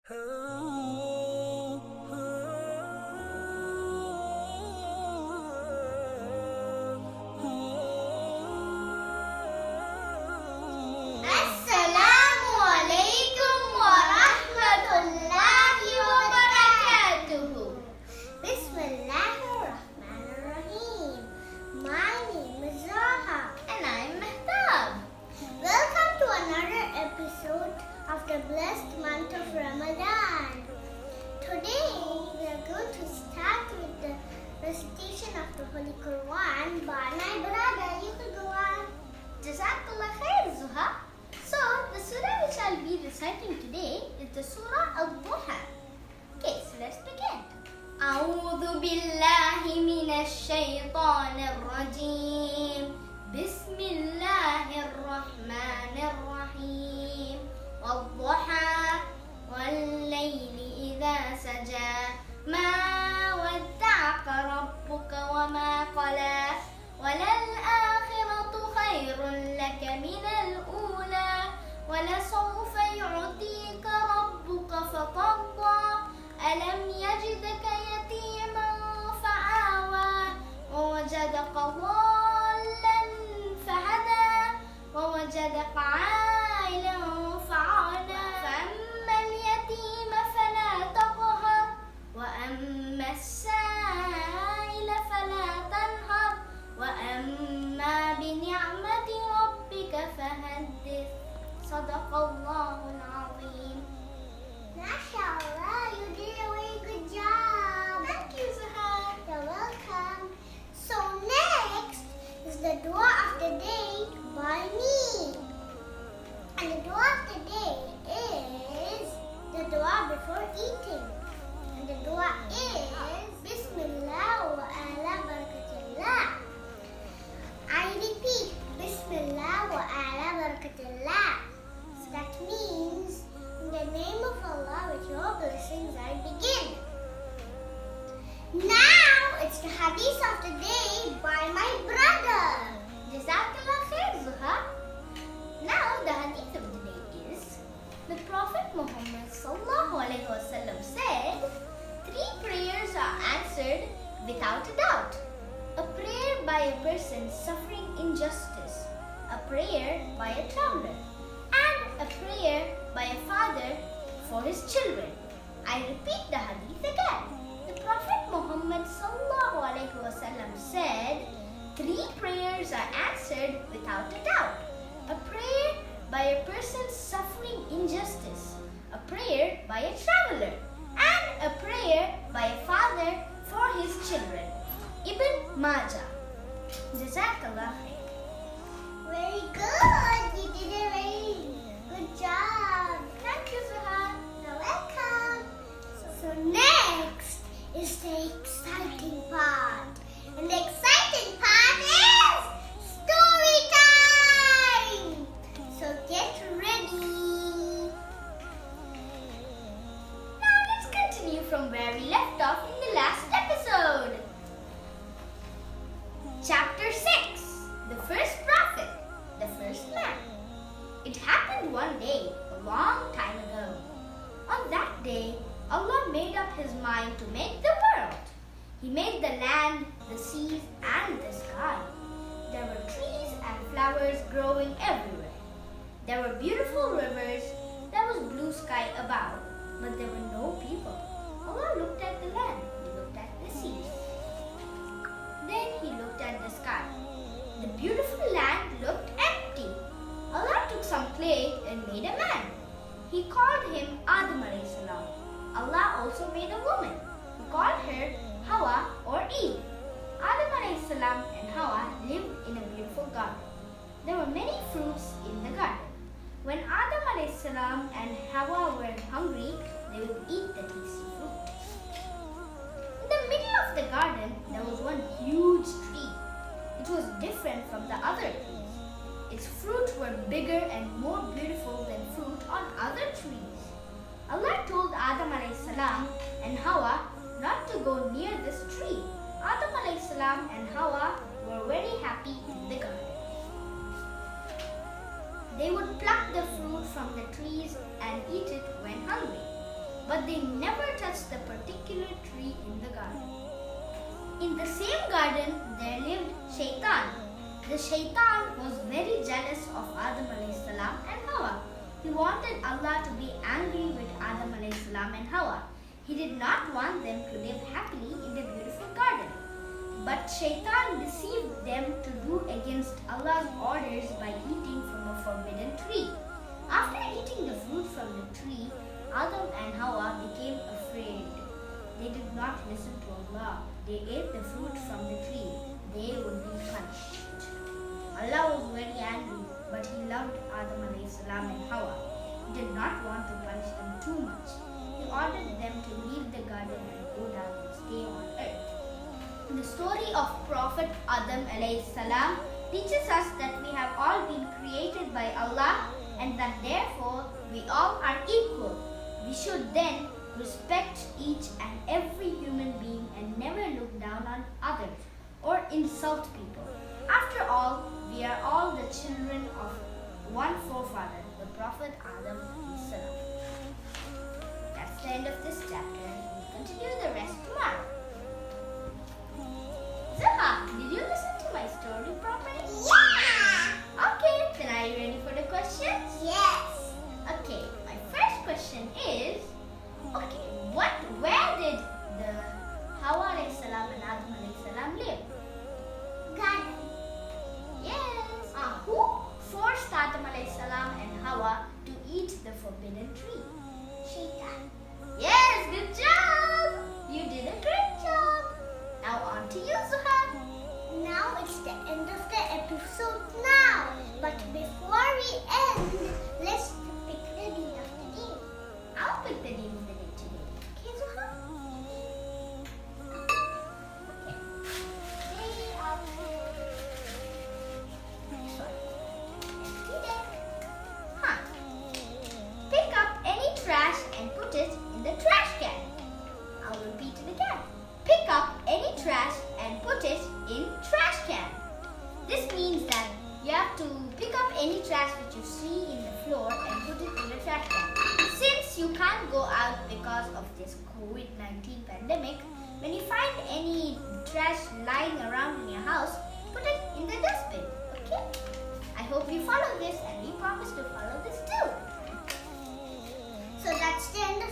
Assalamu alaikum wa rahmatullahi wa barakatuhu. Bismillahirrahmanirrahim. My name is Raha. And I'm Mehtab. Welcome to another episode of the blessed month of Ramadan. Today we are going to start with the recitation of the Holy Quran by my brother. You can go on. Jazakallah khair, Zuha. So, the surah which I'll be reciting today is the Surah Al-Duha. Okay, so let's begin. أعوذ بالله من الشيطان الرجيم. بسم الله الرحمن الرحيم. والضحى والليل إذا سجى ما ودعك ربك وما قلى وللآخرة خير لك من الأولى ولسوف يعطيك ربك فترضى ألم يجدك يتيما فآوى ووجدك ضالا فهدى ووجدك عائلا فعانى فأما اليتيم فلا تقهر وأما السائل فلا تنهر وأما بنعمة ربك فحدث صدق الله العظيم. MashaAllah, you did a very good job. Thank you, Zuha. You're welcome. So next is the dua of the day by me. And the dua of the day is the dua before eating. And the dua is Bismillah wa ala barakatillah. I repeat, Bismillah wa ala barakatillah. So that means, in the name of Allah, with your blessings, I begin. Now, it's the hadith of the day by my brother. Jazakallah khair, Zuha. Now, the hadith of the day is, the Prophet Muhammad sallallahu alaihi wasallam said, 3 prayers are answered without a doubt. A prayer by a person suffering injustice, a prayer by a traveler, and a prayer by a father for his children. I repeat the hadith again. The Prophet Muhammad sallallahu alaihi wasallam said, 3 prayers are answered without a doubt. A prayer by a person suffering injustice, a prayer by a traveler, and a prayer by a father for his children. Ibn Majah. Jazakallah khair. Very good. You did a very good job. Thank you, Zuha. You're welcome. So next is the exciting part. And the exciting part is story time. So get ready. Now let's continue from where we left off in the last episode. Chapter 6. The first prophet, the first man. It happened one day, a long time ago. On that day, Allah made up His mind to make the world. He made the land, the seas, and the sky. There were trees and flowers growing everywhere. There were beautiful rivers. There was blue sky above, but there were no people. Allah looked at the land. He looked at the seas. Then He looked at the sky. The beautiful land looked empty. Allah took some clay and made a man. He called him Adam alayhi salam. Allah also made a woman. He called her Hawa or Eve. Adam alayhi salam and Hawa lived in a beautiful garden. There were many fruits in the garden. When Adam alayhi salam and Hawa were hungry, they would eat the tasty fruit. In the middle of the garden, there was one huge tree. It was different from the other trees. Its fruit were bigger and more beautiful than fruit on other trees. Allah told Adam alayhi salam and Hawa not to go near this tree. Adam alayhi salam and Hawa were very happy in the garden. They would pluck the fruit from the trees and eat it when hungry. but they never touched the particular tree in the garden. In the same garden, there lived Shaitan. The Shaitan was very jealous of Adam alayhi salam and Hawa. He wanted Allah to be angry with Adam alayhi salam and Hawa. He did not want them to live happily in the beautiful garden. But Shaitan deceived them to do against Allah's orders by eating from a forbidden tree. After eating the fruit from the tree, Adam and Hawa became afraid. They did not listen to Allah. They ate the fruit from the tree. They would be punished. Allah was very angry, but He loved Adam alayhi salam and Hawa. He did not want to punish them too much. He ordered them to leave the garden and go down and stay on earth. The story of Prophet Adam alayhi salam teaches us that we have all been created by Allah and that therefore we all are equal. We should then respect each and every human being and never look down on others or insult people. After all, we are all the children of one forefather, the Prophet Adam alayhi salam. That's the end of this chapter. We'll continue the rest tomorrow. Zaha, did you listen to my story properly? Yeah! Okay, then are you ready for the questions? Yes! Okay, my first question is, where did the Hawa alayhi salam and Adam alayhi salam live? Garden. Yes. Who forced Adam alayhi salam and Hawa to eat the forbidden tree? Shaitan. Yes, good job! You did a great job. Now on to you, Zuha. Now it's the end of the episode now. But before we end, let's pick the name of the day. I'll pick the name of the day today. Okay, Zuha? Okay. Day of Next one. Empty deck. Huh. Pick up any trash and put it in the trash can. I'll repeat it again. Pick up any trash and put it in trash can. This means that you have to pick up any trash which you see in the floor and put it in the trash can. Since you can't go out because of this COVID-19 pandemic, when you find any trash lying around in your house, put it in the dustbin. Okay? I hope you follow this and we promise to follow this too. So that's the end of